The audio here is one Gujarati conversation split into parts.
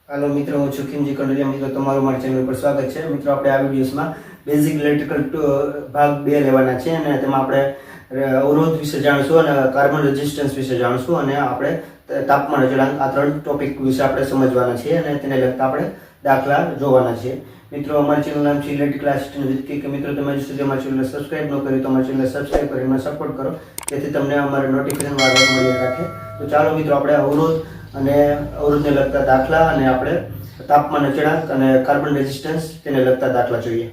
हेलो मित्रों, હું છું ખીમજી કંડલિયા। મિત્રો, તમારું મારી ચેનલ પર સ્વાગત છે। મિત્રો, આપણે આ વિડીયોમાં બેઝિક ઇલેક્ટ્રિકલ ભાગ 2 લેવાના છે અને તેમાં આપણે અવરોધ વિશે જાણીશું અને કાર્બન રેઝિસ્ટન્સ વિશે જાણીશું અને આપણે તાપમાન અચળાંક આ ત્રણ ટોપિક વિશે આપણે સમજવાના છીએ અને તેને લગતા આપણે દાખલા જોવાના છીએ। મિત્રો, અમારી ચેનલ નામ છે ઇલેક્ટ્રિકલ આસિસ્ટન્ટ વિથ કે મિત્રો, તમે હજુ સુધી અમારી ચેનલને સબસ્ક્રાઇબ ન કરી તો અમારી ચેનલને સબસ્ક્રાઇબ કરી અમને સપોર્ટ કરો, જેથી તમને અમારી નોટિફિકેશન વારંવાર મળી રાખે। તો ચાલો મિત્રો, આપણે અવરોધ અને અવરોધને લગતા દાખલા અને આપણે તાપમાન અચળાંક અને કાર્બન રેઝિસ્ટન્સ તેને લગતા દાખલા જોઈએ।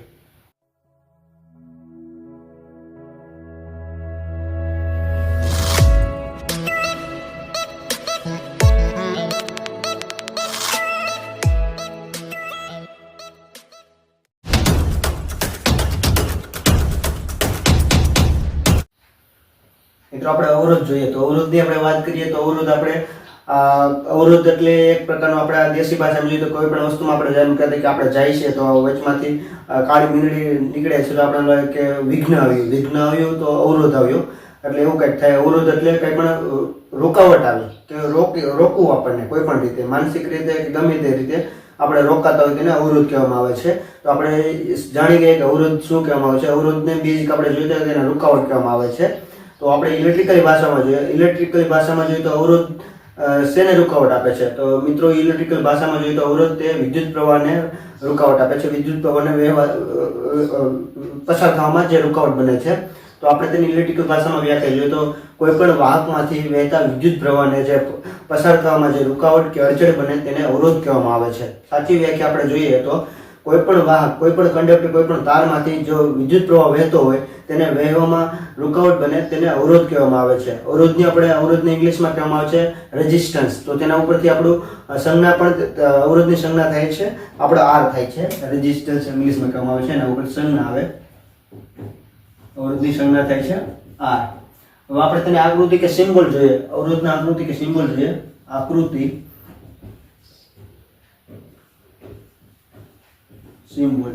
મિત્રો, આપણે અવરોધ જોઈએ તો અવરોધની આપણે વાત કરીએ તો અવરોધ એટલે એક પ્રકારનો આપણે દેશી ભાષામાં જોઈએ તો કોઈ પણ વસ્તુમાં આપણે જેમ કહેતા કે આપણે જાય છે તો વચમાંથી કાળી મીંડળી નીકળે છે તો આપણે કે વિઘ્ન આવ્યું તો અવરોધ આવ્યો, એટલે એવું કંઈક થાય। અવરોધ એટલે કંઈ પણ રોકાવટ આવે કે રોકવું આપણને કોઈ પણ રીતે, માનસિક રીતે કે ગમે તે રીતે આપણે રોકાતા હોય તેને અવરોધ કહેવામાં આવે છે। તો આપણે જાણી ગયા કે અવરોધ શું કહેવામાં આવે છે। અવરોધને બેઝિક આપણે જોઈતા હોય તેને રૂકાવટ કહેવામાં આવે છે। તો આપણે ઇલેક્ટ્રિકલ ભાષામાં જોઈએ તો અવરોધ શેને રૂકાવટ આપે છે? તો મિત્રો, ઇલેક્ટ્રિકલ ભાષામાં જોઈએ તો અવરોધ તે વિદ્યુત પ્રવાહને રૂકાવટ આપે છે, વિદ્યુત પ્રવાહને પસાર થવામાં જે રૂકાવટ બને છે। તો આપણે તેની ઇલેક્ટ્રિકલ ભાષામાં વ્યાખ્યા જોઈએ તો કોઈ પણ વાહકમાંથી વહેતા વિદ્યુત પ્રવાહને જે પસાર થવામાં જે રૂકાવટ કે અડચણ બને તેને અવરોધ કહેવામાં આવે છે। સાચી વ્યાખ્યા આપણે જોઈએ તો કોઈ પણ વાહક, કોઈ પણ કંડક્ટર, કોઈ પણ તારમાંથી જો વિદ્યુત પ્રવાહ વહેતો હોય તેને વહેવામાં રૂકાવટ બને તેને અવરોધ કહેવામાં આવે છે। અવરોધને ઇંગ્લિશમાં કહેવામાં આવે છે રેઝિસ્ટન્સ। તો તેના ઉપરથી આપણું સંજ્ઞા પણ અવરોધની સંજ્ઞા થાય છે, આપણો આર થાય છે। રેઝિસ્ટન્સ ઇંગ્લિશમાં કહેવામાં આવે છે, એના ઉપર સંજ્ઞા આવે, અવરોધની સંજ્ઞા થાય છે આર। હવે આપણે તેને આકૃતિ કે સિમ્બોલ જોઈએ, અવરોધના આકૃતિ કે સિમ્બોલ જોઈએ। આકૃતિ સિમ્બોલ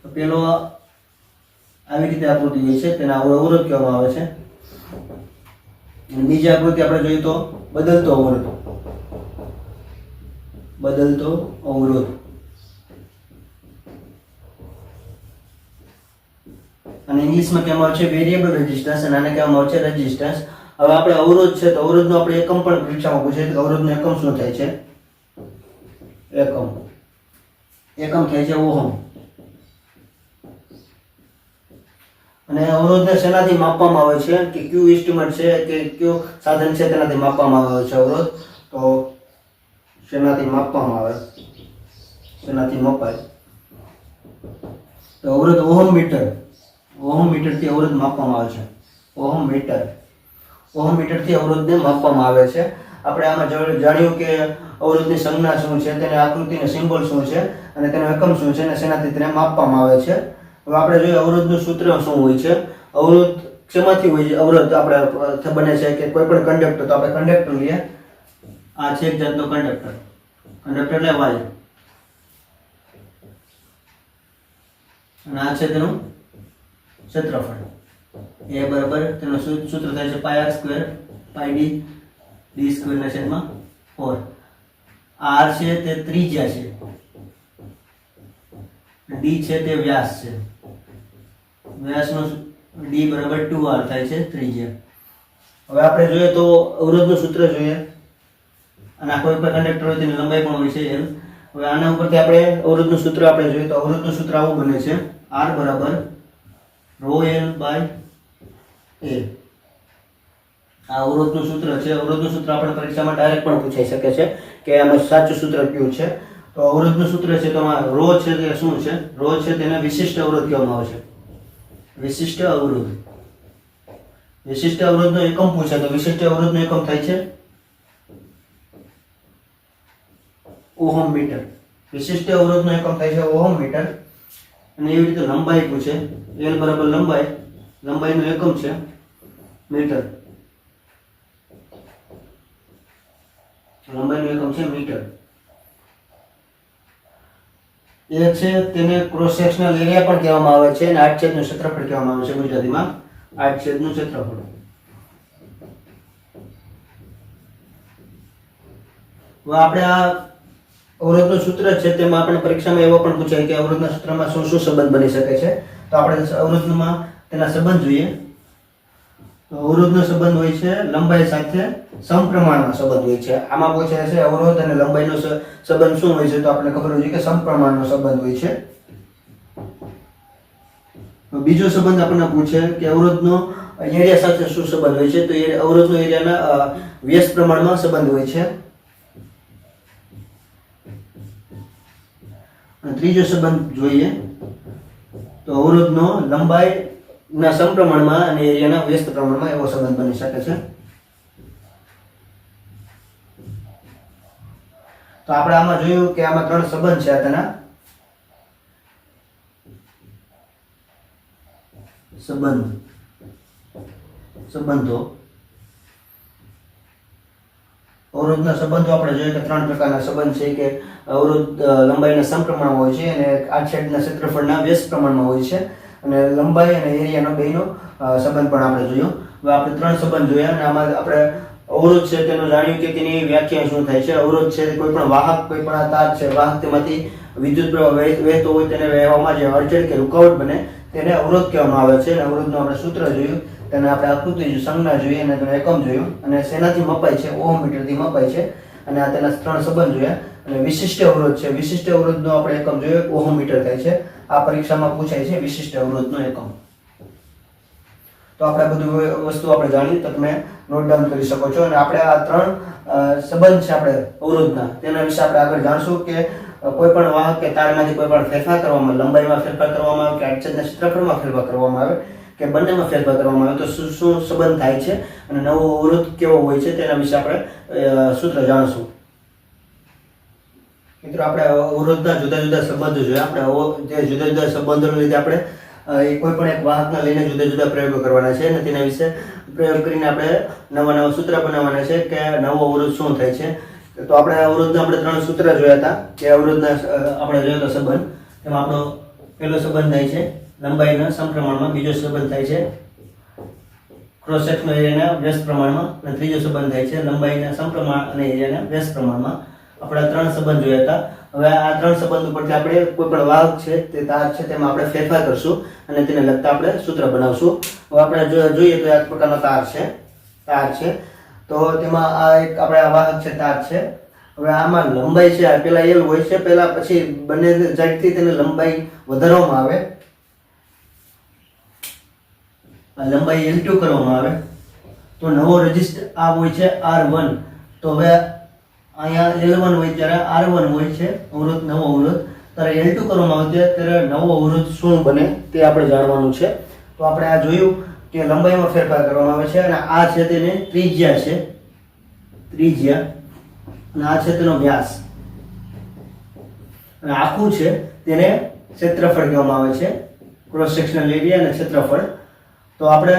તો પેલો આવી રીતે આકૃતિ હોય છે, તેને અવરોધ કહેવામાં આવે છે। અને બીજી આકૃતિ આપણે જોઈએ તો બદલતો અવરોધ અને ઇંગ્લિશમાં કહેવામાં આવે છે વેરિયેબલ રેઝિસ્ટન્સ અને આને કહેવામાં આવે છે રેઝિસ્ટન્સ। હવે આપણે અવરોધ છે તો અવરોધનો આપણે એકમ પણ પરીક્ષામાં પૂછે તો અવરોધનો એકમ શું થાય છે? એકમ થાય છે ઓહમ। અને અવરોધને શેનાથી માપવામાં આવે છે કે કયું ઇન્સ્ટ્રુમેન્ટ છે કે કયું સાધન છે તેનાથી માપવામાં આવે છે અવરોધ? તો શેનાથી મપાય તો અવરોધ ઓહમ મીટરથી અવરોધ માપવામાં આવે છે। ઓહમ મીટરથી અવરોધને માપવામાં આવે છે। આપણે આમાં જાણ્યું કે અવરોધની સંજ્ઞા શું છે, તેની આકૃતિનો સિમ્બોલ શું છે અને તેનો એકમ શું છે અને શેનાથી તેને માપવામાં આવે છે। હવે આપણે જોઈએ અવરોધનું સૂત્ર શું હોય છે। અવરોધ શેમાંથી હોય છે? અવરોધ આપણે બને છે કે કોઈ પણ કંડક્ટર, તો આપણે કંડક્ટર લઈએ, આ છે એક જાતનો કંડક્ટર એટલે વાયર, અને આ છે તેનું ક્ષેત્રફળ, એ બરાબર તેનું સૂત્ર થાય છે pi r square pi d square ના છેદમાં 4। આર છે તે ત્રિજ્યા છે, ડી છે તે વ્યાસ છે, વ્યાસનો ડી બરાબર 2r થાય છે ત્રિજ્યા। હવે આપણે જોઈએ તો અવરોધનું સૂત્ર જોઈએ, અને કોઈ પણ કંડક્ટર હોય તેની લંબાઈ પણ હોય છે l। હવે આના ઉપરથી આપણે અવરોધનું સૂત્ર આપણે જોઈએ તો અવરોધનું સૂત્ર આવું બને છે r બરાબર ρl/a। આ અવરોધનું સૂત્ર છે। અવરોધનું સૂત્ર આપણે પરીક્ષામાં ડાયરેક્ટ પણ પૂછાઈ શકે છે કે આમાં સાચું સૂત્ર કયું છે। તો અવરોધનું સૂત્ર છે તો ρ છે તે શું છે? ρ છે તેને વિશિષ્ટ અવરોધ કહેવામાં આવે છે। વિશિષ્ટ અવરોધનો એકમ પૂછે તો વિશિષ્ટ અવરોધનો એકમ થાય છે ઓહમ મીટર। વિશિષ્ટ અવરોધનો એકમ થાય છે ઓહમ મીટર। અને એવી રીતે લંબાઈ પૂછે, l બરાબર લંબાઈનો એકમ છે મીટર, લંબાઈનો એકમ છે મીટર। એ છે તેને ક્રોસ સેક્શનલ એરિયા પણ કહેવામાં આવે છે અને આડછેદનું ક્ષેત્રફળ કહેવામાં આવે છે ગુજરાતીમાં। આડછેદનું ક્ષેત્રફળ હવે આપણે આ અવરોધનું સૂત્ર છે તેમાં આપણે પરીક્ષામાં એવો પણ પૂછાય કે અવરોધના સૂત્રમાં શું શું સંબંધ બની શકે છે. તો આપણે અવરોધમાં તેના સંબંધ જોઈએ. તો અવરોધનો સંબંધ હોય છે લંબાઈ સાથે સમપ્રમાણમાં સંબંધ હોય છે. આમાં પૂછાય છે અવરોધ અને લંબાઈનો સંબંધ શું હોય છે, તો આપણે ખબર હોય કે સમપ્રમાણનો સંબંધ હોય છે. બીજો સંબંધ આપણને પૂછે કે અવરોધનો એરિયા સાથે શું સંબંધ હોય છે, તો એ અવરોધનો એરિયાના વ્યસ્ત પ્રમાણમાં સંબંધ હોય છે. અને ત્રીજો સંબંધ જોઈએ તો અવરોધનો લંબાઈના સમપ્રમાણમાં અને એરિયાના વ્યસ્ત પ્રમાણમાં એવો સંબંધ બની શકે છે. તો આપણે આમાં જોયું કે આમાં ત્રણ સંબંધ છે. તેના સંબંધો અવરોધના સંબંધો આપણે જોઈએ કે ત્રણ પ્રકારના સંબંધ છે કે અવરોધ લંબાઈના સમપ્રમાણમાં હોય છે અને આડછેદના ક્ષેત્રફળના વ્યસ્ત પ્રમાણમાં હોય છે, અને લંબાઈ અને એરિયાનો બેનો સંબંધ પણ આપણે જોયો. હવે આપણે ત્રણ સંબંધ જોયા અને આમાં આપણે અવરોધ છે તેનું જાણ્યું કે તેની વ્યાખ્યા શું થાય છે. અવરોધ છે કોઈ પણ વાહક, કોઈ પણ તાર છે વાહક, તેમાંથી વિદ્યુત પ્રવાહ વહેતો હોય તેને વહેવામાં જે અડચણ કે રૂકાવટ બને તેને અવરોધ કહેવામાં આવે છે. અને અવરોધનું આપણે સૂત્ર જોયું, તેને આપણે આકૃતિ જોયું, સંજ્ઞા જોઈ અને તેનો એકમ જોયું, અને શેનાથી મપાય છે, ઓહમ મીટરથી મપાય છે. અને આ તેના ત્રણ સંબંધ જોયા. અને વિશિષ્ટ અવરોધ છે, વિશિષ્ટ અવરોધનો આપણે એકમ જોયો, ઓહમ મીટર થાય છે. આ પરીક્ષામાં પૂછાય છે વિશિષ્ટ અવરોધનો એકમ. તો આપણે બધું વસ્તુ આપણે જાણી તો તમે નોટ ડાઉન કરી શકો છો. અને આપણે આ ત્રણ સંબંધ છે આપણે અવરોધના, તેના વિશે આપણે આગળ જાણશું કે કોઈ પણ વાહક કે તારમાંથી કોઈ પણ ફેરફાર કરવામાં, લંબાઈમાં ફેરફાર કરવામાં આવે કે આડછેદના ક્ષેત્રફળમાં ફેરફાર કરવામાં આવે કે બંનેમાં ફેરફાર કરવામાં આવે તો શું શું સંબંધ થાય છે અને નવો અવરોધ કેવો હોય છે તેના વિશે આપણે સૂત્ર જાણશું. મિત્રો આપણે અવરોધના જુદા જુદા સંબંધો જોયા. આપણે જે જુદા જુદા સંબંધોને લીધે આપણે કોઈ પણ એક વાહકના લઈને જુદા જુદા પ્રયોગો કરવાના છે અને તેના વિશે પ્રયોગ કરીને આપણે નવા નવા સૂત્ર બનાવવાના છે કે નવો અવરોધ શું થાય છે. તો આપણે અવરોધના આપણે ત્રણ સૂત્ર જોયા હતા કે અવરોધના આપણે જોયો તો સંબંધ, તેમાં આપણો પહેલો સંબંધ થાય છે લંબાઈના સમપ્રમાણમાં, બીજો સંબંધ થાય છે ક્રોસ સેક્શનલ એરિયાના વ્યસ્ત પ્રમાણમાં, અને ત્રીજો સંબંધ થાય છે લંબાઈના સમપ્રમાણ અને એરિયાના વ્યસ્ત પ્રમાણમાં. આપણે ત્રણ સંબંધ જોયા હતા. હવે આ ત્રણ સંબંધ ઉપરથી આપણે કોઈ પણ વાહક છે તે તાર છે તેમાં આપણે ફેરફાર કરશું અને તેને લગતા આપણે સૂત્ર બનાવશું. હવે આપણે જોઈએ તો એક પ્રકારનો તાર છે. તો તેમાં આ એક આપણે આ વાહક છે, તાર છે. હવે આમાં લંબાઈ છે પેલા L હોય છે, પેલા પછી બંને સાઈડથી તેને લંબાઈ વધારવામાં આવે, લંબાઈ L2 કરવામાં આવે તો નવો રેઝિસ્ટર આ હોય છે R1. તો હવે અહીંયા L1 હોય ત્યારે R1 હોય છે અવરોધ, નવો અવરોધ. ત્યારે L2 કરવામાં આવે ત્યારે નવો અવરોધ શું બને તે આપણે જાણવાનું છે. તો આપણે આ જોયું કે લંબાઈમાં ફેરફાર કરવામાં આવે છે અને આ છે તેને ત્રિજ્યા છે, અને આ છે તેનો વ્યાસ, અને આખું છે તેને ક્ષેત્રફળ કહેવામાં આવે છે, ક્રોસ સેક્શનલ એરિયા અને ક્ષેત્રફળ. તો આપણે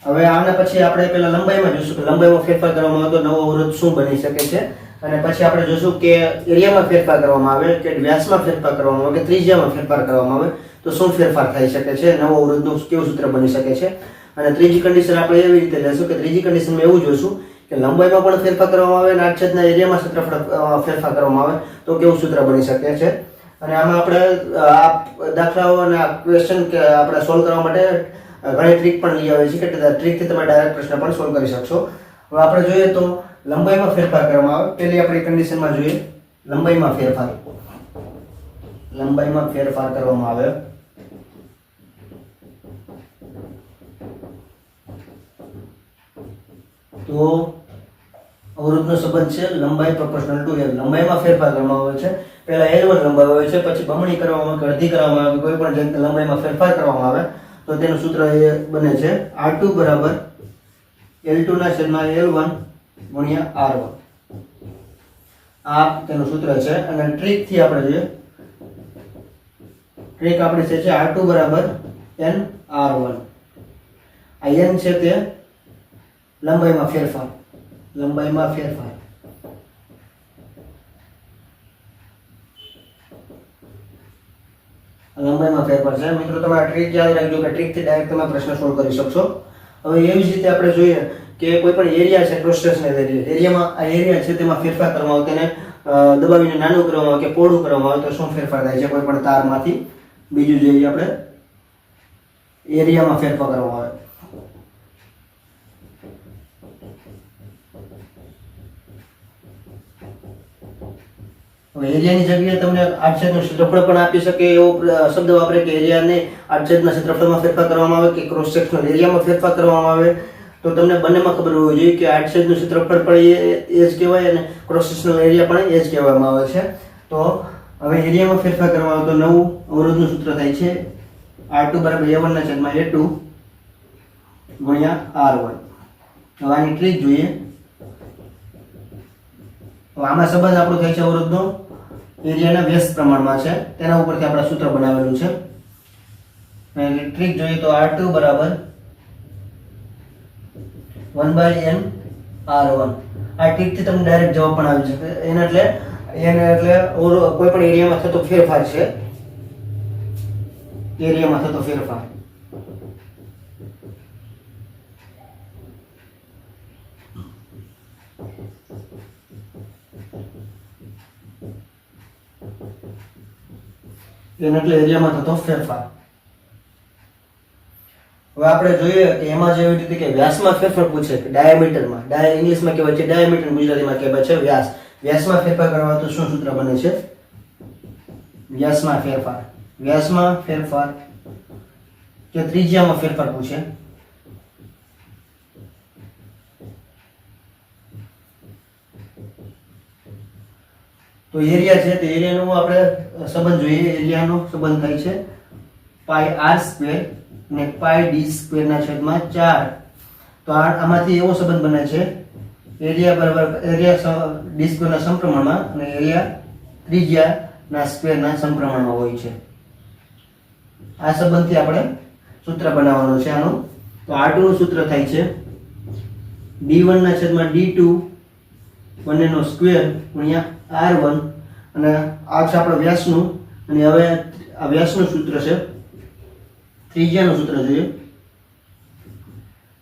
હવે આના પછી આપણે પહેલા લંબાઈમાં જોઈશું કે લંબાઈમાં ફેરફાર કરવામાં આવે તો નવો અવરોધ શું બની શકે છે, અને પછી આપણે જોઈશું કે એરિયામાં ફેરફાર કરવામાં આવે કે વ્યાસમાં ફેરફાર કરવામાં આવે કે ત્રિજ્યામાં ફેરફાર કરવામાં આવે તો શું ફેરફાર થઈ શકે છે, નવો અવરોધનું કેવું સૂત્ર બની શકે છે. અને ત્રીજી કન્ડિશન આપણે એવી રીતે લેશું કે ત્રીજી કન્ડિશનમાં એવું જોઈશું કે લંબાઈમાં પણ ફેરફાર કરવામાં આવે અને આડછેદના એરિયામાં ક્ષેત્રફળ ફેરફાર કરવામાં આવે તો કેવું સૂત્ર બની શકે છે. અને આમાં આપણે આ દાખલાઓ અને આ ક્વેશ્ચન કે આપણે સોલ્વ કરવા માટે ઘણી ટ્રીક પણ લઈ આવે છે કે ટ્રીકથી તમે ડાયરેક્ટ પ્રશ્ન પણ સોલ્વ કરી શકશો. હવે આપણે જોઈએ તો લંબાઈમાં ફેરફાર કરવામાં આવે. પહેલી આપણી કન્ડિશનમાં જોઈએ લંબાઈમાં ફેરફાર કરવામાં આવે તો અવરોધનો સંબંધ છે લંબાઈ પ્રોપોર્શનલ ટુ L. લંબાઈમાં ફેરફાર કરવામાં આવે છે, પહેલા L1 લંબાઈ હોય છે, પછી બમણી કરવામાં આવે કે અડધી કરવામાં આવે, કોઈ પણ જગ્યાએ લંબાઈમાં ફેરફાર કરવામાં આવે તો તેનું સૂત્ર એ બને છે R2 બરાબર L2 ના છેદમાં L1 ગુણ્યા R1. આ તેનું સૂત્ર છે. અને ટ્રીક થી આપણે જોઈએ, ટ્રીક આપણે છે R2 બરાબર N R1. આ N છે તે લંબાઈમાં ફેરફાર, લંબાઈમાં ફેરફાર છે. મિત્રો તમે આ ટ્રીક યાદ રાખજો કે ટ્રીકથી ડાયરેક્ટ તમે પ્રશ્ન સોલ્વ કરી શકશો. હવે એવી જ રીતે આપણે જોઈએ કે કોઈ પણ એરિયા છે ક્રોસ સેક્શનલ એરિયામાં આ એરિયા છે તેમાં ફેરફાર કરવામાં આવે, તેને દબાવીને નાનું કરવામાં આવે કે પહોળું કરવામાં આવે તો શું ફેરફાર થાય છે કોઈ પણ તારમાંથી. બીજું જોઈએ આપણે એરિયામાં ફેરફાર કરવામાં આવે. હવે એરિયાની જગ્યાએ તમને આડછેદનું ક્ષેત્રફળ પણ આપી શકે એવો શબ્દ વાપરે કે એરિયાને આડછેદના ક્ષેત્રફળમાં ફેરફાર કરવામાં આવે કે ક્રોસ સેક્શનલ એરિયામાં ફેરફાર કરવામાં આવે. તો તમને બંનેમાં ખબર હોવી જોઈએ કે આડછેદનું ક્ષેત્રફળ પણ એ જ કહેવાય અને ક્રોસ સેક્શનલ એરિયા પણ એ જ કહેવામાં આવે છે. તો હવે એરિયામાં ફેરફાર કરવામાં આવે તો નવું અવરોધનું સૂત્ર થાય છે R2 બરાબર A1/A2 ગુણ્યા R1. હવે આની ટ્રીક જોઈએ. હવે આમાં સંબંધ આપણો થાય છે અવરોધનો એરિયાના વ્યસ્ત પ્રમાણમાં છે, તેના ઉપરથી આપણે સૂત્ર બનાવેલું છે. અને ટ્રીક જોઈએ તો R2 બરાબર 1/n R1. આ ટ્રીકથી તમને ડાયરેક્ટ જવાબ પણ આવી શકે. એને એટલે કોઈ પણ એરિયામાં થતો ફેરફાર છે, એરિયામાં થતો ફેરફાર. એને એટલે એરિયામાં થતો ફેરફાર. હવે આપણે જોઈએ કે એમાં જે એવી રીતે કે વ્યાસમાં ફેરફાર પૂછે કે ડાયામીટરમાં, ઇંગ્લિશમાં કહેવાય છે ડાયામીટર, ગુજરાતીમાં કહેવાય છે વ્યાસ. વ્યાસમાં ફેરફાર કરવા તો શું સૂત્ર બને છે? વ્યાસમાં ફેરફાર. વ્યાસમાં ફેરફાર કે ત્રિજ્યામાં ફેરફાર પૂછે તો એરિયા છે તે એરિયાનો આપણે સંબંધ જોઈએ. એરિયાનો સંબંધ થાય છે પાઈ r સ્ક્વેર ને પાઈ d સ્ક્વેર ના છેદમાં 4. તો આમાંથી એવો સંબંધ બને છે એરિયા બરાબર એરિયા d સ્ક્વેર ના સમપ્રમાણમાં અને એરિયા ત્રિજ્યા ના સ્ક્વેર ના સમપ્રમાણમાં હોય છે. આ સંબંધથી આપણે સૂત્ર બનાવવાનું છે આનું. તો r2 નું સૂત્ર થાય છે d1 ના છેદમાં d2 બંનેનો સ્ક્વેર ગુણ્યા r1 અને આ છે આપણો વ્યાસનું. અને હવે આ વ્યાસનું સૂત્ર છે ત્રિજ્યાનું સૂત્ર જોઈએ.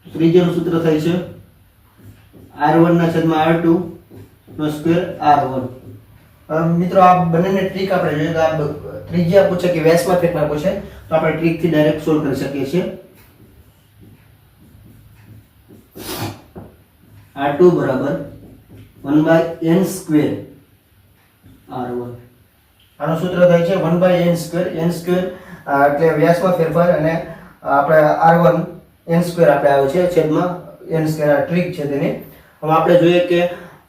ત્રિજ્યાનું સૂત્ર થાય છે r1 ના છેદમાં r2 નો સ્ક્વેર r1. મિત્રો આ બંનેની ટ્રીક આપણે જોઈએ તો આ ત્રિજ્યા પૂછે કે વ્યાસમાં ફેરફાર પૂછે તો આપણે ટ્રીક થી ડાયરેક્ટ સોલ્વ કરી શકીએ છીએ. r2 બરાબર 1/n સ્ક્વેર r1. આનું સૂત્ર થાય છે 1/n સ્ક્વેર. n સ્ક્વેર એટલે વ્યાસમાં ફેરફાર અને આપણે r1 n સ્ક્વેર આપણે આવે છે છેદમાં n સ્ક્વેર. આ ટ્રીક છે તેની. હવે આપણે જોઈએ કે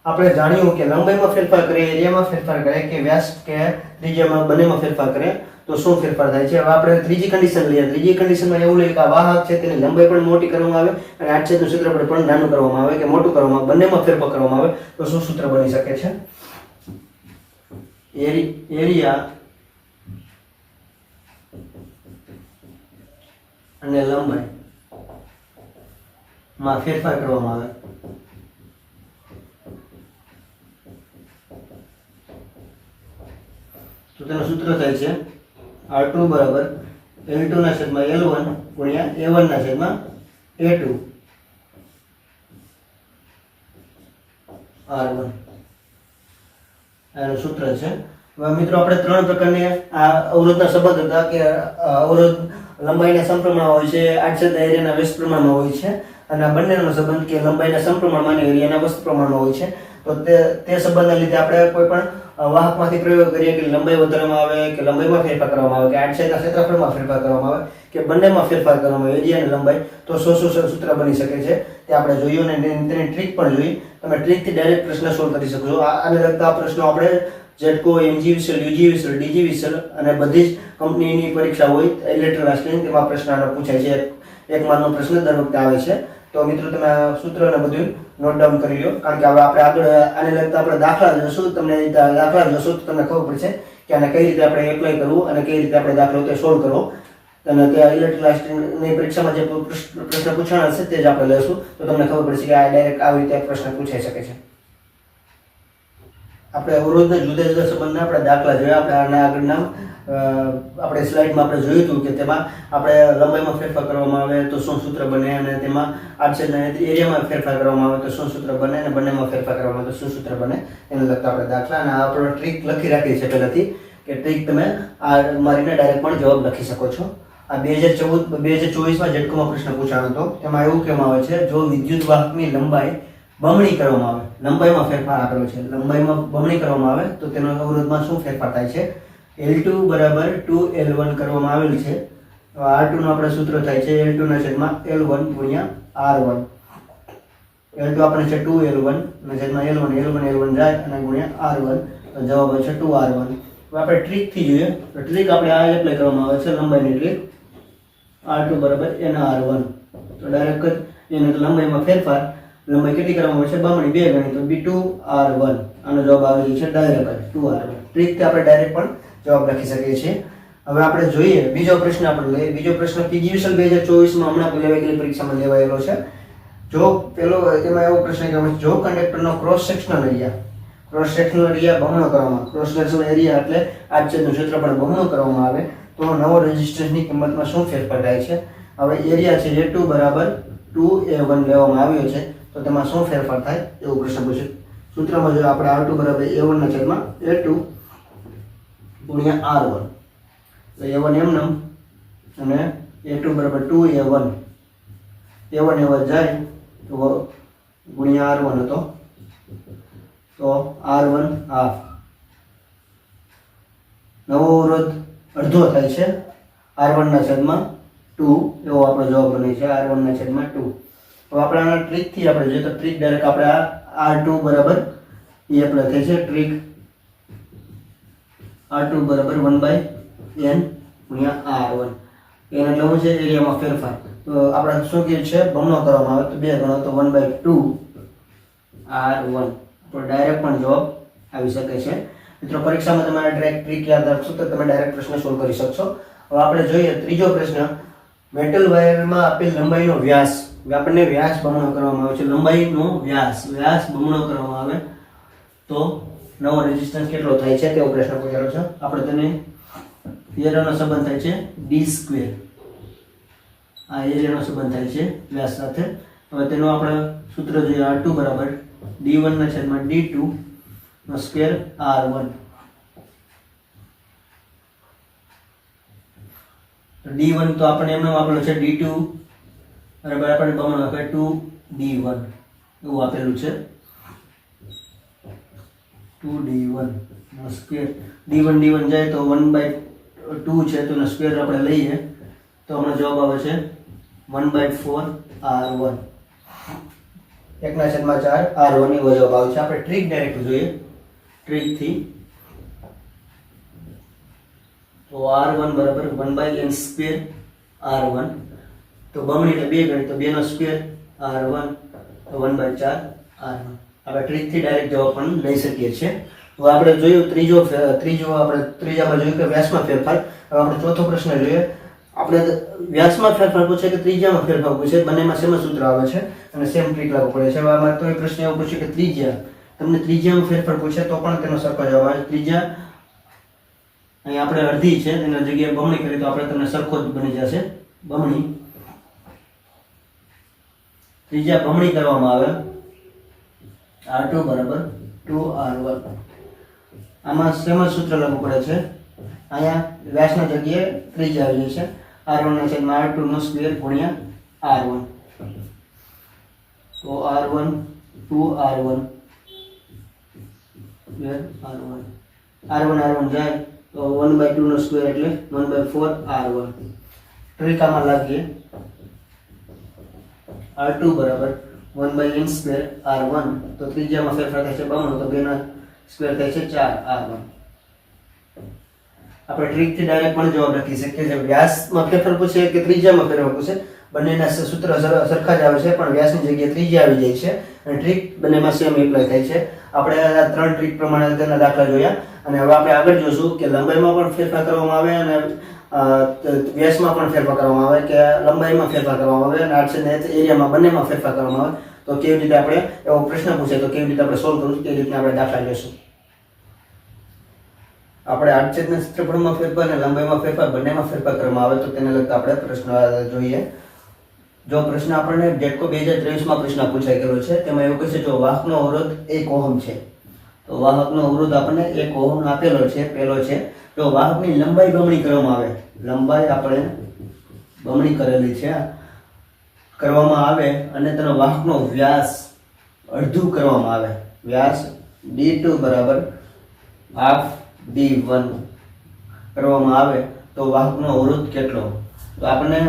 આપણે જાણ્યું કે લંબાઈમાં ફેરફાર કરે, એરિયામાં ફેરફાર કરે કે વ્યાસ કે ત્રિજ્યામાં બંનેમાં ફેરફાર કરે તો શું ફેરફાર થાય છે. હવે આપણે ત્રીજી કન્ડિશન લઈએ. ત્રીજી કન્ડિશનમાં એવું લઈએ કે આ વાહક છે તેની લંબાઈ પણ મોટી કરવામાં આવે અને આડછેદનું ક્ષેત્રફળ પણ નાનું કરવામાં આવે કે મોટું કરવામાં આવે, બંનેમાં ફેરફાર કરવામાં આવે તો શું સૂત્ર બની શકે છે? એરિયા અને લંબાઈ માં ફેરફાર કરવામાં આવે તો તેનું સૂત્ર થાય છે R2 બરાબર L2 ના છેદમાં L1 ગુણ્યા A1 ના છેદમાં A2 R1. આનું સૂત્ર છે. હવે મિત્રો આપણે ત્રણ પ્રકારની આ અવરોધના સંબંધ હતા કે અવરોધ લંબાઈના સમપ્રમાણમાં હોય છે, આડછેદના એરિયાના વ્યસ્ત પ્રમાણમાં હોય છે અને આ બંનેનો સંબંધ કે લંબાઈના સમપ્રમાણમાં અને એરિયાના વ્યસ્ત પ્રમાણમાં હોય છે. તો તે સંબંધના લીધે આપણે કોઈ પણ વાહકમાંથી પ્રયોગ કરીએ કે લંબાઈ વધારવામાં આવે કે લંબાઈમાં ફેરફાર કરવામાં આવે કે આડછેદના ક્ષેત્રફળમાં ફેરફાર કરવામાં આવે કે બંનેમાં ફેરફાર કરવામાં આવે એરિયા અને લંબાઈ તો શું સૂત્ર બની શકે છે તે આપણે જોયું અને તેની ટ્રીક પણ જોઈ. તમે ટ્રીકથી ડાયરેક્ટ પ્રશ્ન સોલ્વ કરી શકશો. આને લગતા પ્રશ્નો આપણે જેટકો, એમજી વિસલ, યુજી વિસલ, ડીજી વિસલ અને બધી જ કંપનીની પરીક્ષા હોય ઇલેક્ટ્રિકલ આર્ટ્સની તેમાં પ્રશ્ન પૂછાય છે. એક માર્કનો પ્રશ્ન દર વખતે આવે છે. તો મિત્રો તમે આ સૂત્ર અને બધું નોટ ડાઉન કરી લો કારણ કે હવે આપણે આગળ આને લગતા આપણે દાખલા જોશું. તમને દાખલા જોશો તો તમને ખબર પડશે કે આને કઈ રીતે આપણે એપ્લાય કરવું અને કઈ રીતે આપણે દાખલો તે સોલ્વ કરવો. અને ત્યાં ઇલેક્ટ્રિકલ આર્ટ્સની પરીક્ષામાં જે પ્રશ્ન પૂછાણા હશે તે જ આપણે લઈશું તો તમને ખબર પડશે કે આ ડાયરેક્ટ આવી રીતે પ્રશ્ન પૂછાઈ શકે છે. આપણે અવરોધના જુદા જુદા સંબંધના આપણે દાખલા જોયા. આપણે આના આગળના આપણે સ્લાઇડમાં આપણે જોયું હતું કે તેમાં આપણે લંબાઈમાં ફેરફાર કરવામાં આવે તો શું સૂત્ર બને, અને તેમાં આડછેદના એરિયામાં ફેરફાર કરવામાં આવે તો શું સૂત્ર બને, અને બંનેમાં ફેરફાર કરવામાં આવે તો શું સૂત્ર બને, એને લગતા આપણે દાખલા. અને આપણે ટ્રીક લખી રાખી છે પહેલાથી કે ટ્રીક તમે આ મારીને ડાયરેક્ટ પણ જવાબ લખી શકો છો. આ 2024માં ઝટકોમાં પ્રશ્ન પૂછાયો હતો. એમાં એવું કહેવામાં આવે છે, જો વિદ્યુત વાહકની લંબાઈ બમણી કરવામાં આવે, લંબાઈમાં ફેરફાર આપેલો છે, લંબાઈમાં બમણી કરવામાં આવે તો તેનો અવરોધમાં શું ફેરફાર થાય છે. L2 બરાબર 2L1 કરવામાં આવેલ છે. R2 નું આપણે સૂત્ર થાય છે L2 ના છેદમાં L1 ગુણ્યા R1. L2 આપણે છે 2L1 ના છેદમાં L1 જાય અને ગુણ્યા R1 તો જવાબ આવે છે 2R1. હવે આપણે ટ્રીક થી જોઈએ તો ટ્રીક આપણે આ એપ્લાય કરવામાં આવે છે, લંબાઈની ટ્રીક. R2 બરાબર NR1 તો ડાયરેક્ટ જ એને લંબાઈમાં ફેરફાર, લંબાઈ કેટલી કરવામાં આવે છે બમણી 2 ગણી તો B2R1. આનો જવાબ આવે છે ડાયરેક્ટ 2R1. ટ્રીકથી આપણે ડાયરેક્ટ પણ જવાબ લખી શકીએ છીએ. હવે આપણે જોઈએ બીજો પ્રશ્ન આપણે લઈએ. બીજો પ્રશ્ન પીજીવીએસએલ 2024માં હમણાં લેવાયેલી પરીક્ષામાં લેવાયેલો છે. જો પેલો એમાં એવો પ્રશ્ન કે જો કંડક્ટરનો ક્રોસ સેક્શનલ એરિયા બમણો કરવામાં, ક્રોસ સેક્શનલ એરિયા એટલે આડછેદનું ક્ષેત્રફળ બમણું કરવામાં આવે તો નવો રેઝિસ્ટન્સની કિંમતમાં શું ફેરફાર થાય છે. હવે એરિયા છે A2 બરાબર 2A1 લેવામાં આવ્યો છે તો તેમાં શું ફેરફાર થાય એવો પ્રશ્ન પૂછ્યો. સૂત્રમાં જો આપણે R2 બરાબર A1 ના છેદમાં A2 ગુણ્યા R1 તો A1 એમનેમ અને A2 બરાબર 2A1 A1 જાય તો ગુણ્યા R1 હતો તો R1 હાફ. નવો અવરોધ અડધો થાય છે R1 ના છેદમાં 2 એવો આપણો જવાબ બને છે R1 ના છેદમાં 2. હવે આપણે આના ટ્રીકથી આપણે જોઈએ તો ટ્રીક ડાયરેક્ટ આપણે આ R2 બરાબર એ એપ્લાય થાય છે. ટ્રીક R2 બરાબર 1/n ગુણ્યા R1. એના એટલે શું છે એરિયામાં ફેરફાર. તો આપણે શું કહે છે બમણો કરવામાં આવે તો 2 ગણો તો 1/2 R1. તો ડાયરેક્ટ પણ જવાબ આવી શકે છે. મિત્રો પરીક્ષામાં તમારે ડાયરેક્ટ ટ્રીક યાદ રાખશો તો તમે ડાયરેક્ટ પ્રશ્ન સોલ્વ કરી શકશો. હવે આપણે જોઈએ ત્રીજો પ્રશ્ન. મેટલ વાયરમાં આપેલ લંબાઈનો વ્યાસ, આપણને વ્યાસ બમણો કરવામાં આવે છે, લંબાઈનો વ્યાસ બમણો કરવામાં આવે તો નવો રેઝિસ્ટન્સ કેટલો થાય છે તેવો પ્રશ્ન પૂછેલો છે. આપણે તેને એરિયાનો સંબંધ થાય છે d². આ એરિયાનો સંબંધ થાય છે વ્યાસ સાથે. હવે તેનો આપણે સૂત્ર જોઈએ R2 બરાબર d1 ના છેદમાં d2 નો સ્ક્વેર R1. d1 તો આપણે એમનો આપેલો છે d2 બરાબર આપણે બમણો આપે 2d1 એવું આપેલું છે 2d1 નો સ્ક્વેર. d1 જાય તો 1/2 છે તો એનો સ્ક્વેર આપણે લઈએ તો આપણો જવાબ આવે છે 1/4 R1. 1/4 R1 એવો જવાબ આવે છે. આપણે ટ્રીક ડાયરેક્ટ જોઈએ. ટ્રીકથી તો R1 બરાબર 1/n² R1 તો બમણી એટલે 2 ગણી તો 2 નો સ્ક્વેર R1 તો 1/4 R1. આપણે ટ્રીકથી ડાયરેક્ટ જવાબ પણ લઈ શકીએ છીએ. હવે આપણે જોયું આપણે ત્રીજામાં જોયું કે વ્યાસમાં ફેરફાર. હવે આપણે ચોથો પ્રશ્ન જોઈએ. આપણે વ્યાસમાં ફેરફાર પૂછે કે ત્રિજ્યામાં ફેરફાર પૂછે, બંનેમાં સેમ સૂત્ર આવે છે અને સેમ ટ્રીક લાગુ પડે છે. હવે આમાં તો એ પ્રશ્ન એવો પૂછ્યો કે ત્રિજ્યા, તમને ત્રિજ્યામાં ફેરફાર પૂછે તો પણ તેનો સરખો જવાબ આવે. ત્રિજ્યા અહીં આપણે અડધી છે એના જગ્યાએ બમણી કરીએ તો આપણે તમને સરખો જ બની જશે બમણી. ત્રિજ્યા બમણી કરવામાં આવે R2 બરાબર 2R1. આમાં સેમ સૂત્ર લાગુ પડે છે. અહીંયા વ્યાસના જગ્યાએ ત્રિજ્યા આવી જાય છે R1 ના છેદમાં R2 નો સ્ક્વેર ગુણ્યા R1 તો R1 2R1 R1 જાય તો 1/2 નો સ્ક્વેર એટલે 1/4 R1. ટ્રીક આમાં લાગીએ R2 બરાબર 1/n² R1 તો ત્રિજ્યામાં ફેરફાર થાય છે બમણો તો 2 ના સ્ક્વેર થાય છે 4 R1. આપણે ટ્રીકથી ડાયરેક્ટ પણ જવાબ લખી શકીએ છીએ. વ્યાસમાં ફેરફાર પૂછે કે ત્રિજ્યામાં ફેરફાર પૂછે બંનેના સૂત્ર સરખા જ આવે છે પણ વ્યાસની જગ્યાએ ત્રિજ્યા આવી જાય છે અને ટ્રીક બંનેમાં સેમ એપ્લાય થાય છે. આપણે આ 3 ટ્રીક પ્રમાણે તેના દાખલા જોયા અને હવે આપણે આગળ જોશું કે લંબાઈમાં પણ ફેરફાર કરવામાં આવે અને વ્યાસમાં પણ ફેરફાર કરવામાં આવે કે લંબાઈમાં ફેરફાર કરવામાં આવે અને આડછેદના એરિયામાં બંનેમાં ફેરફાર કરવામાં આવે તો કેવી રીતે આપણે એવો પ્રશ્ન પૂછે તો કેવી રીતે આપણે સોલ્વ કરવું તે રીતના આપણે દાખલા જોઈશું. આપણે આડછેદના ક્ષેત્રફળમાં ફેરફાર અને લંબાઈમાં ફેરફાર બંનેમાં ફેરફાર કરવામાં આવે તો તેને લગતા આપણે પ્રશ્ન જોઈએ. જો પ્રશ્ન આપણને જેટકો 2023 પ્રશ્ન પૂછાઈ ગયેલો છે તેમાં એવું કહે છે જો વાહકનો અવરોધ 1 ઓહમ છે તો વાહકનો અવરોધ આપણને 1 ઓહમ આપેલો છે. પહેલો છે જો વાહકની લંબાઈ બમણી કરવામાં આવે, લંબાઈ આપણે બમણી કરેલી છે કરવામાં આવે અને તેનો વાહકનો વ્યાસ અડધું કરવામાં આવે, વ્યાસ d2 બરાબર હાફ d1 કરવામાં આવે તો વાહકનો અવરોધ કેટલો? તો આપણને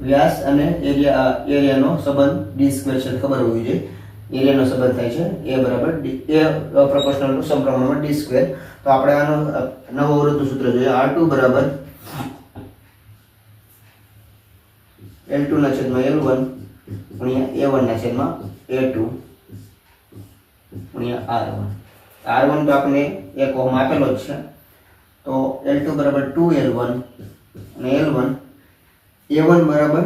વ્યાસ અને એરિયાનો સંબંધ d² છે ખબર હોવી જોઈએ. એરિયાનો સંબંધ થાય છે a બરાબર a પ્રોપોર્શનલ ટુ સમપ્રમાણમાં d². તો આપણે આનો નવો અવરોધનું સૂત્ર જોઈએ. r2 બરાબર L2 ના છેદમાં L1 ગુણ્યા A1 ના છેદમાં A2 ગુણ્યા R1. R1 તો આપણે 1 ઓહમ આપેલો જ છે તો L2 બરાબર 2L1 અને L1 A1 બરાબર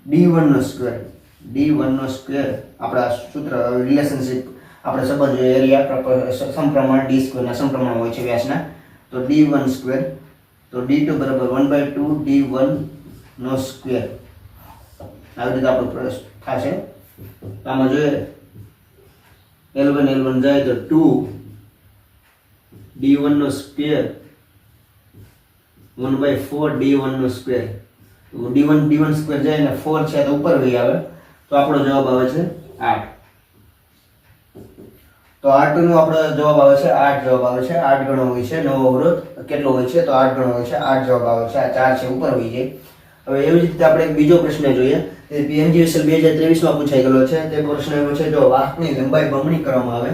D1 નો સ્ક્વેર, D1 નો સ્ક્વેર આપણા સૂત્ર રિલેશનશિપ આપણે સંબંધ જોઈએ એરિયા સમપ્રમાણ d² ના સમપ્રમાણ હોય છે વ્યાસના તો D1 સ્ક્વેર તો D2 બરાબર 1/2 D1 નો સ્ક્વેર. આવી રીતે આપણો પ્રશ્ન થશે. આમાં જોઈએ L1 જાય તો 2 D1 નો સ્ક્વેર 1/4 D1 નો સ્ક્વેર. D1 સ્ક્વેર જાય ને 4 છે તો ઉપર વહી આવે તો આપણો જવાબ આવે છે 8. તો R2 નો આપણો જવાબ આવે છે 8 જવાબ આવે છે. 8 ગણો હોય છે નવો અવરોધ કેટલો હોય છે તો 8 ગણો હોય છે. 8 જવાબ આવે છે. આ 4 છે ઉપર વહી જાય. હવે એવી જ રીતે આપણે એક બીજો પ્રશ્ન જોઈએ તે PMGSL 2023 પૂછાઈ ગયેલો છે. તે પ્રશ્ન એવો છે જો વાહકની લંબાઈ બમણી કરવામાં આવે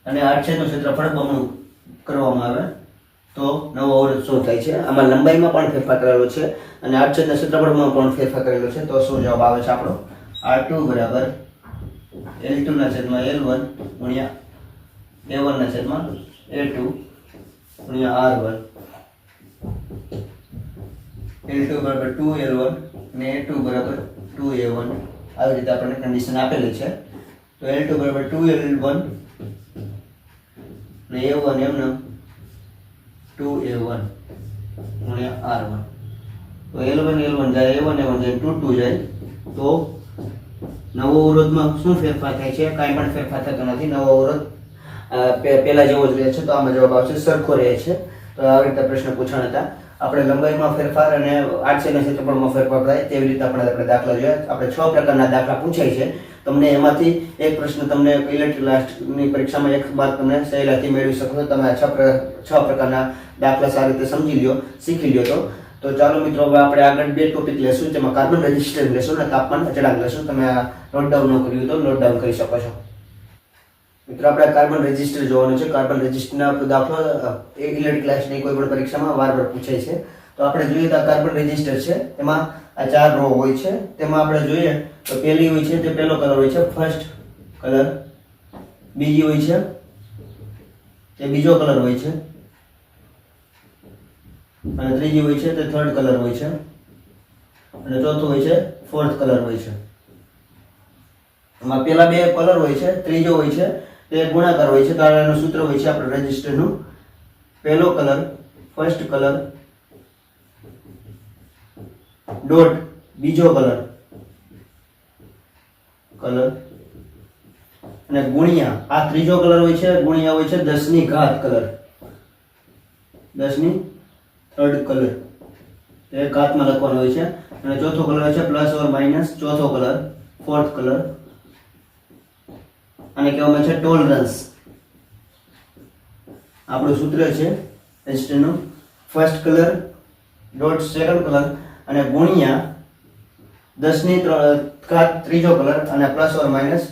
અને આડછેદનું ક્ષેત્રફળ બમણું કરવામાં આવે તો નવો અવરોધ શું થાય છે? આમાં લંબાઈમાં પણ ફેરફાર કરેલો છે અને આડછેદના ક્ષેત્રફળમાં પણ ફેરફાર કરેલો છે તો શું જવાબ આવે છે આપણો? R2 બરાબર L2 ના છેદમાં L1 ગુણ્યા A1 ના છેદમાં A2 ગુણ્યા R1. L2 બરાબર 2L1 અને A2 બરાબર 2A1. આવી રીતે આપણને કન્ડિશન આપેલી છે તો L2 બરાબર 2L1 અને A1 એમને 2A1 ગુણ્યા R1. તો L1 જાય A1 જાય 2 જાય તો નવો અવરોધમાં શું ફેરફાર થાય છે? કાંઈ પણ ફેરફાર થતો નથી. નવો અવરોધ પહેલા જેવો જ રહે છે તો આમાં જવાબ આવશે સરખો રહે છે. તો આવી રીતે પ્રશ્ન પૂછાણ હતા. આપણે લંબાઈમાં ફેરફાર અને આડછેદના ક્ષેત્રફળમાં ફેરફાર થાય તેવી રીતે આપણે દાખલા જોઈએ. આપણે 6 પ્રકારના દાખલા પૂછાય છે. તમને એમાંથી એક પ્રશ્ન તમને ઇલેક્ટ્રિકની પરીક્ષામાં એક બાદ તમને સહેલાઈથી મેળવી શકો છો. તમે આ 6 પ્રકારના દાખલા સારી રીતે સમજી લ્યો, શીખી લ્યો તો ચાલો મિત્રો હવે આપણે આગળ 2 ટોપિક લેશું જેમાં કાર્બન રેઝિસ્ટન્સ લેશું અને તાપમાન અચળાંક લેશું. તમે આ નોટ ડાઉન ન કર્યું તો નોટ ડાઉન કરી શકો છો. મિત્રો આપણે કાર્બન રેઝિસ્ટર જોવાનું છે. કાર્બન રેઝિસ્ટરના દાખલો ઇલેક્ટ્રિક ક્લાસની કોઈ પણ પરીક્ષામાં વારંવાર પૂછાય છે. તો આપણે જોઈએ તો કાર્બન રેઝિસ્ટર છે એમાં આ 4 રો હોય છે. તેમાં આપણે જોઈએ તો પહેલી હોય છે તે પહેલો કલર હોય છે ફર્સ્ટ કલર, બીજી હોય છે તે બીજો કલર હોય છે અને ત્રીજી હોય છે તે થર્ડ કલર હોય છે અને ચોથું હોય છે ફોર્થ કલર હોય છે. એમાં પહેલા 2 કલર હોય છે, ત્રીજો હોય છે તે ગુણાકાર હોય છે. તો એનું સૂત્ર હોય છે આપણે રેઝિસ્ટરનું પહેલો કલર ફર્સ્ટ કલર ડોટ બીજો કલર અને ગુણ્યા આ ત્રીજો કલર હોય છે ગુણ્યા હોય છે 10 ની ઘાત કલર, 10 ની થર્ડ કલર એ ઘાતમાં લખવાનો હોય છે અને ચોથો કલર છે પ્લસ ઓર માઇનસ ચોથો કલર ફોર્થ કલર. અને કહેવામાં છે ટોલરન્સ. આપણું સૂત્ર છે રેઝિસ્ટરનું first colour dot second colour અને ગુણ્યા 10 ની ઘાત ત્રીજો કલર અને plus or minus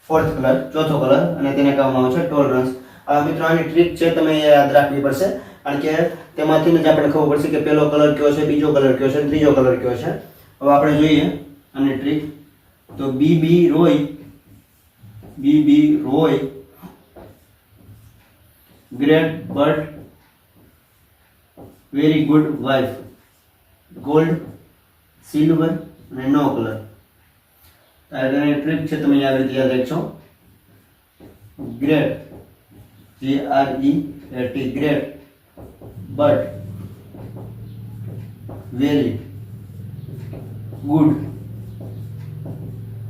fourth colour ચોથો કલર અને તેને કહેવામાં આવે છે ટોલરન્સ. આ મિત્રો આની ટ્રીક છે તમે યાદ રાખવી પડશે કારણ કે તેમાંથી જ આપણે ખબર પડશે કે પહેલો કલર કયો છે, બીજો કલર કયો છે, ત્રીજો કલર કયો છે. હવે આપણે જોઈએ આની ટ્રીક તો BB Roy great but very good wife, gold, silver અને નો કલર. આ ટ્રીક છે તમે આવી રીતે યાદ રાખજો. Great GREAT great but very good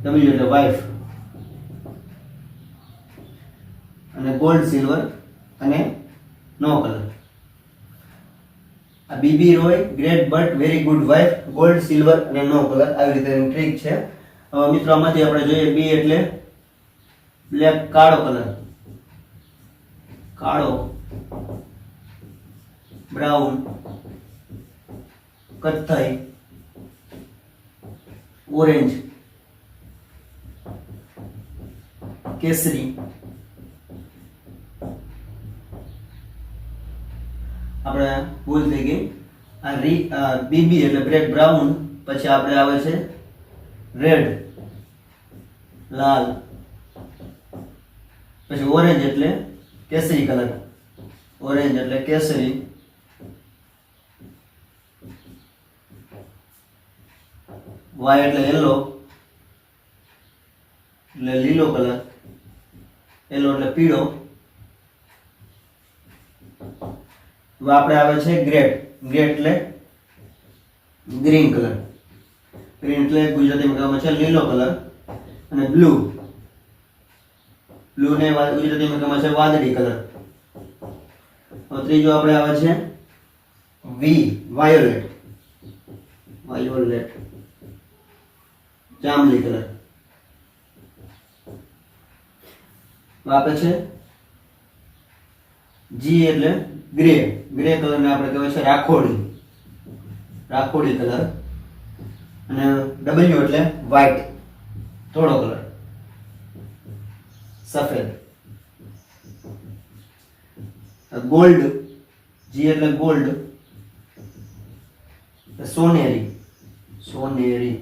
W એટલે વાઇફ અને ગોલ્ડ સિલ્વર અને નો કલર. આ BB Roy great but very good wife gold silver અને નો કલર આવી રીતે ટ્રીક છે. હવે મિત્રો આમાંથી આપણે જોઈએ બી એટલે બ્લેક કાળો કલર, કાળો, બ્રાઉન, કથ્થઈ, ઓરેન્જ, કેસરી, આપણે ભૂલ થઈ ગઈ. આ બીબી એટલે બ્લેક બ્રાઉન, પછી આપણે આવે છે રેડ લાલ, પછી ઓરેન્જ એટલે કેસરી કલર, ઓરેન્જ એટલે કેસરી, વાય એટલે યલો એટલે લીલો કલર, યલો એટલે પીળો. હવે આપણે આવે છે ગ્રેટ, ગ્રેટ એટલે ગ્રીન કલર, ગ્રીન એટલે ગુજરાતીમાં કહેવામાં છે લીલો કલર. અને બ્લુ, બ્લુ ને ગુજરાતીમાં કહેવામાં છે વાદળી કલર. હવે ત્રીજો આપણે આવે છે વી વાયોલેટ, વાયોલેટ જાંબલી કલર. આપે છે જી એટલે ગ્રે, ગ્રે કલર ને આપણે કહેવાય છે રાખોડી, રાખોડી કલર. અને ડબલ્યુ એટલે વ્હાઈટ થોડો કલર, સફેદ. ગોલ્ડ, જી એટલે ગોલ્ડ, સોનેરી, સોનેરી.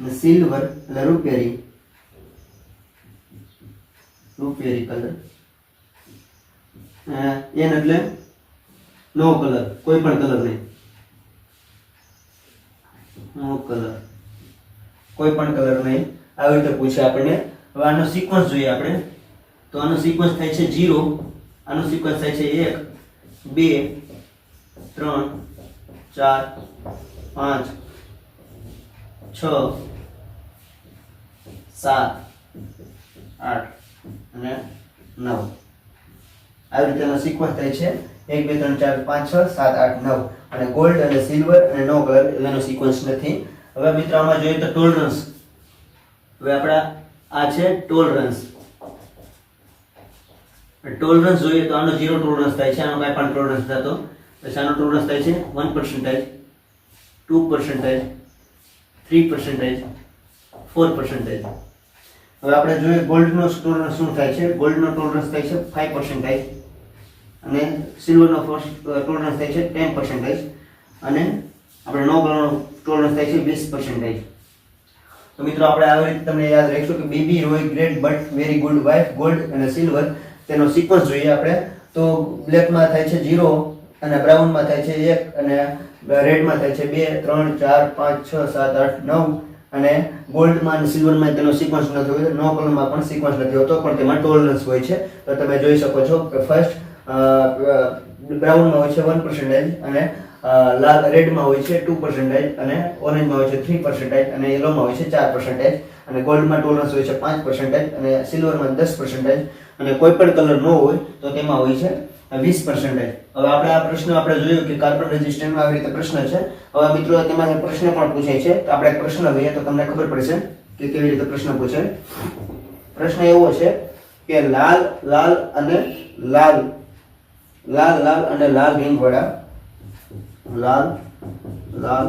અને સિલ્વર એટલે રૂપેરી, રૂપેરી કલર. એન એટલે નો કલર, કોઈ પણ કલર નહીં, નો કલર, કોઈ પણ કલર નહીં. આવી રીતે પૂછે આપણને. હવે આનો સિક્વન્સ જોઈએ આપણે, તો આનો સિક્વન્સ થાય છે 0, આનો સિક્વન્સ થાય છે 1 2 3 4 5 6 7 8 અને 9. આવી રીતેનો સિક્વન્સ થાય છે 1 2 3 4 5 6 7 8 9. અને ગોલ્ડ અને સિલ્વર અને નો કલર એનો સિક્વન્સ નથી. હવે મિત્રો આમાં જોઈએ તો ટોલરન્સ. હવે આપણા આ છે ટોલરન્સ. ટોલરન્સ જોઈએ તો આનો 0 ટોલરન્સ થાય છે, આનો કાંઈ પણ ટોલરન્સ થતો. પછી આનો ટોલરન્સ થાય છે 1%, 2%, 3%, 4%. હવે આપણે જોઈએ ગોલ્ડનો ટોલરન્સ શું થાય છે. ગોલ્ડનો ટોલરન્સ થાય છે 5% અને સિલ્વરનો ટોલરન્સ થાય છે 10% અને આપણે નો કલરનો ટોલરન્સ થાય છે 20%. તો મિત્રો આપણે આવી રીતે તમને યાદ રાખીશું કે BB Roy great but very good wife gold અને સિલ્વર તેનો સિક્વન્સ જોઈએ આપણે. તો બ્લેકમાં થાય છે 0 અને બ્રાઉનમાં થાય છે 1 અને રેડમાં થાય છે 2 3 4 5 6 7 8 9 અને ગોલ્ડમાં અને સિલ્વરમાં તેનો સિક્વન્સ નથી હોતો, નો કલરમાં પણ સિક્વન્સ નથી હોતો, પણ તેમાં ટોલરન્સ હોય છે. તો તમે જોઈ શકો છો કે ફર્સ્ટ બ્રાઉનમાં હોય છે 1% અને લાલ રેડમાં હોય છે 2% અને ઓરેન્જમાં હોય છે 3% અને યલોમાં હોય છે 4% અને ગોલ્ડમાં ટોલરન્સ હોય છે 5% અને સિલ્વરમાં 10% અને કોઈ પણ કલર ન હોય તો તેમાં હોય છે 20%. હવે આપણે આ પ્રશ્ન આપણે જોયું કે કાર્બન રેઝિસ્ટન્સમાં આવી રીતે પ્રશ્ન છે. હવે મિત્રો તેમાં પ્રશ્ન પણ પૂછાય છે, તો આપણે પ્રશ્ન લઈએ તો તમને ખબર પડશે કે કેવી રીતે પ્રશ્ન પૂછાય. પ્રશ્ન એવો છે કે લાલ લાલ અને લાલ, લાલ લાલ અને લાલ રિંગ વાળા, લાલ લાલ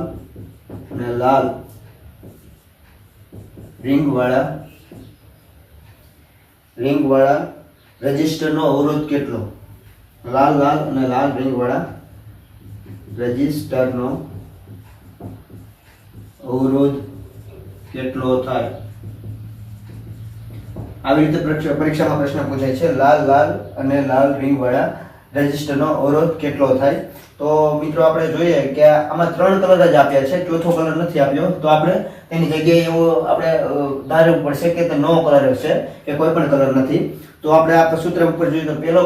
અને લાલ રિંગ વાળા રેઝિસ્ટરનો અવરોધ કેટલો? લાલ લાલ અને લાલ રિંગ વાળા રેઝિસ્ટરનો અવરોધ કેટલો થાય? આવી રીતે પરીક્ષામાં પ્રશ્ન પૂછાય છે. લાલ લાલ અને લાલ રિંગ વાળા રેઝિસ્ટરનો અવરોધ કેટલો થાય. તો મિત્રો આપણે જોઈએ કે આમાં 3 કલર જ આપ્યા છે, ચોથો કલર નથી આપ્યો. તો આપણે તેની જગ્યાએ એવું આપણે ધારવું પડશે કે તે નો કલર છે કે કોઈ પણ કલર નથી. તો આપણે આ સૂત્ર ઉપર જોઈએ તો પહેલો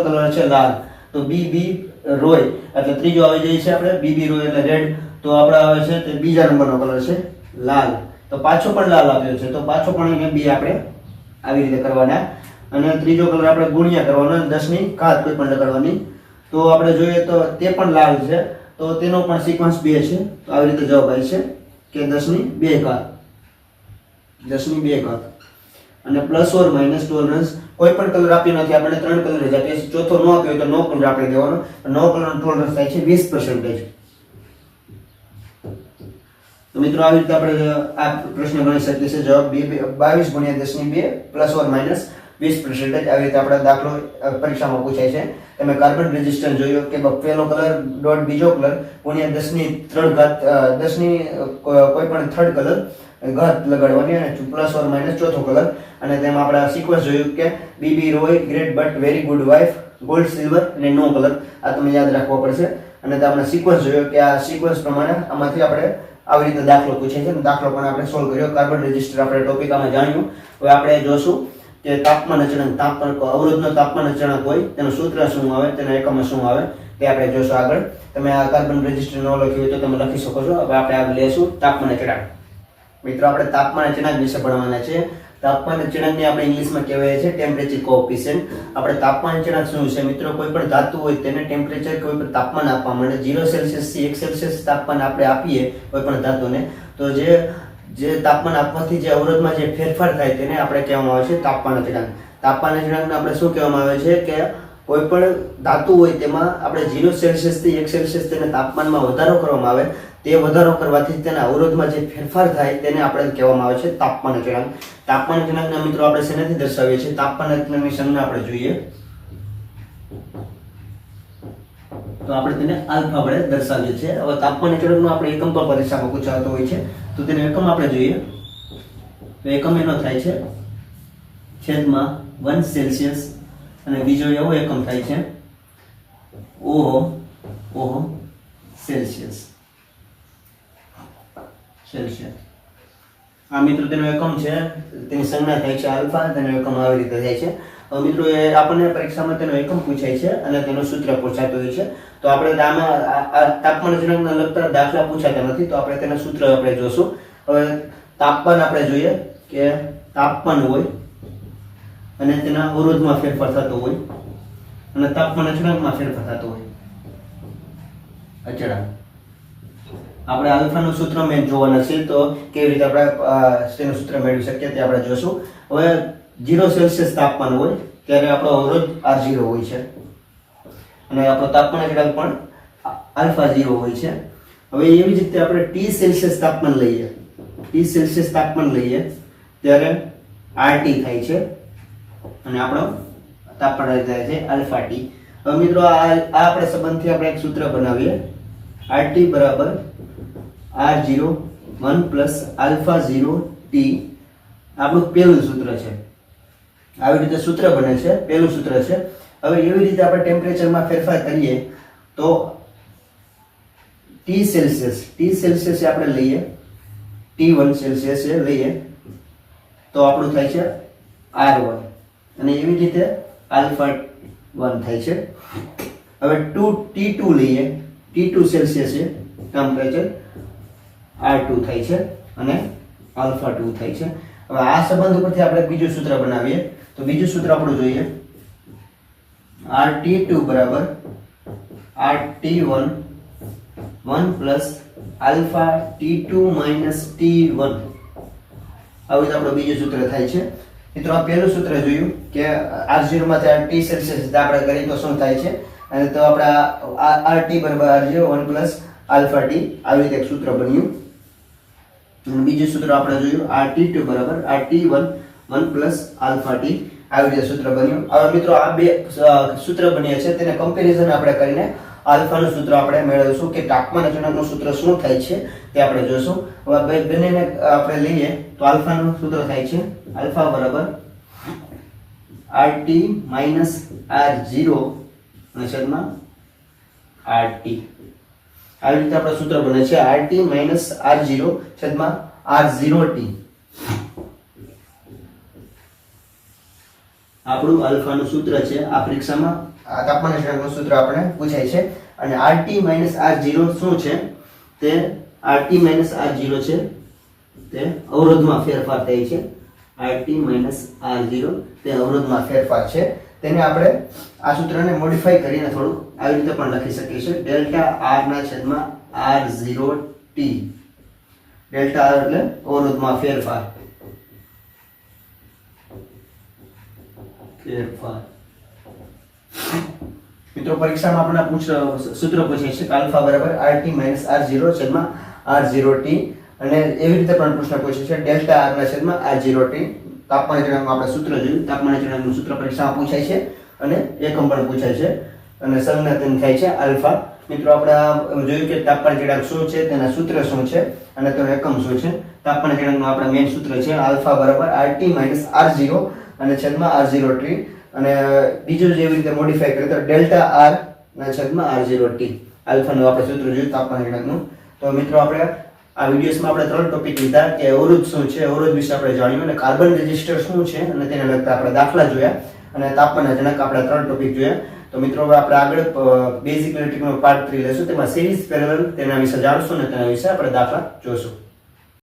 કલર છે લાલ. તો બીબી રોય એટલે ત્રીજો આવી જાય છે આપણે. બીબી રોય એટલે રેડ. તો આપણે આવે છે તે બીજા નંબરનો કલર છે લાલ. તો પાછો પણ લાલ આપ્યો છે, તો પાછો પણ એને બી આપણે આવી રીતે કરવાના. અને ત્રીજો કલર આપણે ગુણ્યા કરવાનો, 10 ની ઘાત કોઈ પણ લગાડવાની. તો આપણે જોઈએ તો તે પણ લાલ છે, તો તેનો પણ સિક્વન્સ 2 છે. તો આવી રીતે જવાબ આવે છે કે 10 ની 2 ઘાત. 10 ની 2 ઘાત. અને પ્લસ ઓર માઇનસ ટોલરન્સ કોઈ પણ કલર આપ્યો નથી, આપણે 3 કલર જ આપ્યા છે. ચોથો નો આપ્યો તો નો કલર આપણે દેવાનો. નો કલરનો ટોલરન્સ થાય છે 20%. તો મિત્રો આવી રીતે આપણે આ પ્રશ્ન ગણી શકીએ છીએ. જવાબ 22 ગુણ્યા 10 ની 2 પ્લસ ઓર માઇનસ 20%. આવી રીતે આપણે દાખલો પરીક્ષામાં પૂછાય છે. તમે કાર્બન રેઝિસ્ટન્સ જોયો કે પહેલો કલર ડોટ બીજો કલર ગુણ્યા 10 ની 3 ઘાત 10 ની કોઈ પણ થર્ડ કલર ઘાત લગાડવાની અને પ્લસ ઓર માઇનસ ચોથો કલર. અને તેમાં આપણે સિક્વન્સ જોયું કે BB Roy great but very good wife gold silver અને નો કલર. આ તમે યાદ રાખવો પડશે. અને આપણે સિક્વન્સ જોયો કે આ સિક્વન્સ પ્રમાણે આમાંથી આપણે આવી રીતે દાખલો પૂછાય છે. દાખલો પણ આપણે સોલ્વ કર્યો. કાર્બન રેઝિસ્ટર આપણે ટોપિક આમાં જાણ્યું. હવે આપણે જોશું કે તાપમાન અચળાંક, અવરોધનો તાપમાન અચળાંક હોય તેનું સૂત્ર શું આવે, તેના એકમો શું આવે તે આપણે જોશું આગળ. તમે આ કાર્બન રેઝિસ્ટર ન લખ્યું હોય તો તમે લખી શકો છો. હવે આપણે આ લેશું તાપમાન અચળાંક. મિત્રો આપણે તાપમાન અચળાંક વિશે ભણવાના છે. તાપમાન અચળાંકને આપણે ઇંગ્લિશમાં કહેવાય છે ટેમ્પરેચર કોએફિશિયન્ટ. આપણે તાપમાન અચળાંક શું છે મિત્રો? કોઈ પણ ધાતુ હોય તેને ટેમ્પરેચર કોઈ પણ તાપમાન આપવા માટે 0 સેલ્સિયસ થી 1 સેલ્સિયસ તાપમાન આપણે આપીએ કોઈ પણ ધાતુને, તો જે તાપમાન આપવાથી જે અવરોધમાં જે ફેરફાર થાય તેને આપણે કહેવામાં આવે છે તાપમાન અચળાંક. તાપમાન અચળાંકને આપણે શું કહેવામાં આવે છે કે કોઈ પણ ધાતુ હોય તેમાં આપણે 0 સેલ્સિયસ થી 1 સેલ્સિયસ તેને તાપમાનમાં વધારો કરવામાં આવે, તે વધારો કરવાથી તેના અવરોધમાં જે ફેરફાર થાય તેને આપણે કહેવામાં આવે છે તાપમાન અચળાંક. તાપમાન અચળાંકના મિત્રો આપણે શેનાથી દર્શાવીએ છીએ? તાપમાન અચળાંકની સંજ્ઞા આપણે જોઈએ તો આપણે તેને આલ્ફા વડે દર્શાવીએ છીએ. હવે તાપમાન અચળાંકનો આપણે એકમ પર પરીક્ષામાં પૂછાતો હોય છે, તો તેનો એકમ આપણે જોઈએ તો એકમ એનો થાય છે છેદમાં 1 સેલ્સિયસ. અને બીજો એવો એકમ થાય છે ઓહો સેલ્સિયસ. આ મિત્રો તેનો એકમ છે, તેની સંજ્ઞા થાય છે આલ્ફા. તેનો એકમ આવી રીતે થાય છે. હવે મિત્રો એ આપણને પરીક્ષામાં તેનો એકમ પૂછાય છે અને તેનું સૂત્ર પૂછાતું હોય છે. તો આપણે આમાં તાપમાન અચળાંકને લગતા દાખલા પૂછાતા નથી, તો આપણે તેના સૂત્ર આપણે જોશું. હવે તાપમાન આપણે જોઈએ કે તાપમાન હોય અને તેના અવરોધમાં ફેરફાર થતો હોય અને તાપમાન અચળાંકમાં ફેરફાર થતો હોય. અચળાંક આપણે આલ્ફાનું સૂત્ર મેં જોવાના છે, તો કેવી રીતે આપણે તેનું સૂત્ર મેળવી શકીએ તે આપણે જોશું. હવે 0 સેલ્સિયસ તાપમાન હોય ત્યારે આપણો અવરોધ R0 હોય છે અને આપણો તાપમાન અચળાંક પણ આલ્ફા 0 હોય છે. હવે એવી જ રીતે આપણે T સેલ્સિયસ તાપમાન લઈએ ત્યારે RT થાય છે અને આપણો તાપમાન થાય છે આલ્ફા T. હવે મિત્રો આ આપણે સંબંધથી આપણે એક સૂત્ર બનાવીએ. RT બરાબર R0 1 પ્લસ આલ્ફા 0 T. આપણું પહેલું સૂત્ર છે. આવી રીતે સૂત્ર બને છે, પહેલું સૂત્ર છે. હવે એવી રીતે આપણે ટેમ્પરેચરમાં ફેરફાર કરીએ તો T સેલ્સિયસ આપણે લઈએ, T1 સેલ્સિયસ લઈએ તો આપણું થાય છે R1 અને એવી રીતે આલ્ફા 1 થાય છે. હવે T2 લઈએ, T2 સેલ્સિયસ છે ટેમ્પરેચર, R2 થાય છે અને આલ્ફા 2 થાય છે. હવે આ સંબંધ ઉપરથી આપણે બીજું સૂત્ર બનાવીએ તો બીજું સૂત્ર આપણું જોઈએ RT2 બરાબર RT1 1 plus alpha T2 minus T1. આવી રીતે આપણું બીજું સૂત્ર થાય છે. મિત્રો આ પહેલું સૂત્ર જોયું કે R0 માંથી T સેલ્સિયસ આપણે કરીએ તો શું થાય છે, અને તો આપણે RT બરાબર R0 1 પ્લસ આલ્ફા T. આવી રીતે એક સૂત્ર બન્યું. અને બીજું સૂત્ર આપણે જોયું RT2 બરાબર RT1 1 પ્લસ આલ્ફા T. આવી રીતે સૂત્ર બન્યું. હવે મિત્રો આ બે સૂત્ર બન્યા છે તેને કમ્પેરિઝન આપણે કરીને આલ્ફાનું સૂત્ર આપણે મેળવીશું કે તાપમાન અચળાંકનું સૂત્ર શું થાય છે તે આપણે જોશું. હવે બંનેને આપણે લઈએ તો આલ્ફાનું સૂત્ર થાય છે આલ્ફા બરાબર RT માઇનસ R0 અને છેદમાં RT. આવી રીતે આપણું સૂત્ર બને છે RT માઇનસ R0 છેદમાં R0T. આપણું આલ્ફાનું સૂત્ર છે આ પરીક્ષામાં આ તાપમાન અચળાંકનું સૂત્ર આપણે પૂછાય છે અને RT માઇનસ R0 શું છે તે RT માઇનસ R0 છે તે અવરોધમાં ફેરફાર થાય છે. RT માઇનસ R0 તે અવરોધમાં ફેરફાર છે. તેને આપણે આ સૂત્રને મોડિફાઈ કરીને થોડું આવી રીતે પણ લખી શકીએ છીએ ડેલ્ટા R ના છેદમાં R0T. ડેલ્ટા R એટલે અવરોધમાં ફેરફાર. મિત્રો પરીક્ષામાં આપણને સૂત્ર પૂછે છે આલ્ફા બરાબર RT માઇનસ R0 છેદમાં R0T અને એવી રીતે પણ પ્રશ્ન પૂછે છે ડેલ્ટા R ના છેદમાં R0T. તાપમાન અચળાંકનું આપણે સૂત્ર જોયું. તાપમાન અચળાંકનું સૂત્ર પરીક્ષામાં પૂછાય છે અને એકમ પણ પૂછાય છે અને સંજ્ઞા તેમ થાય છે આલ્ફા. મિત્રો આપણે જોયું કે તાપમાન અચળાંક શું છે, તેના સૂત્ર શું છે અને તેનો એકમ શું છે. તાપમાન અચળાંકનું આપણા મેઇન સૂત્ર છે આલ્ફા બરાબર RT માઇનસ R0 અને છેદમાં R0T અને બીજું જેવી રીતે મોડિફાઈ કરીએ તો ડેલ્ટા R ના છેદમાં R0T. આલ્ફાનું આપણે સૂત્ર જોયું તાપમાન અચળાંકનું. તો મિત્રો આપણે આ વિડિયોસમાં આપણે 3 ટોપિક લીધા કે અવરોધ શું છે, અવરોધ વિશે આપણે જાણ્યું અને કાર્બન રેઝિસ્ટર શું છે અને તેને લગતા આપણે દાખલા જોયા અને તાપમાન અચળાંક આપણે 3 ટોપિક જોયા. તો મિત્રો હવે આપણે આગળ બેઝિક ઇલેક્ટ્રિકનો પાર્ટ 3 લેશું. તેમાં સિરીઝ પેરેલલ તેના વિશે જાણશું અને તેના વિશે આપણે દાખલા જોશું.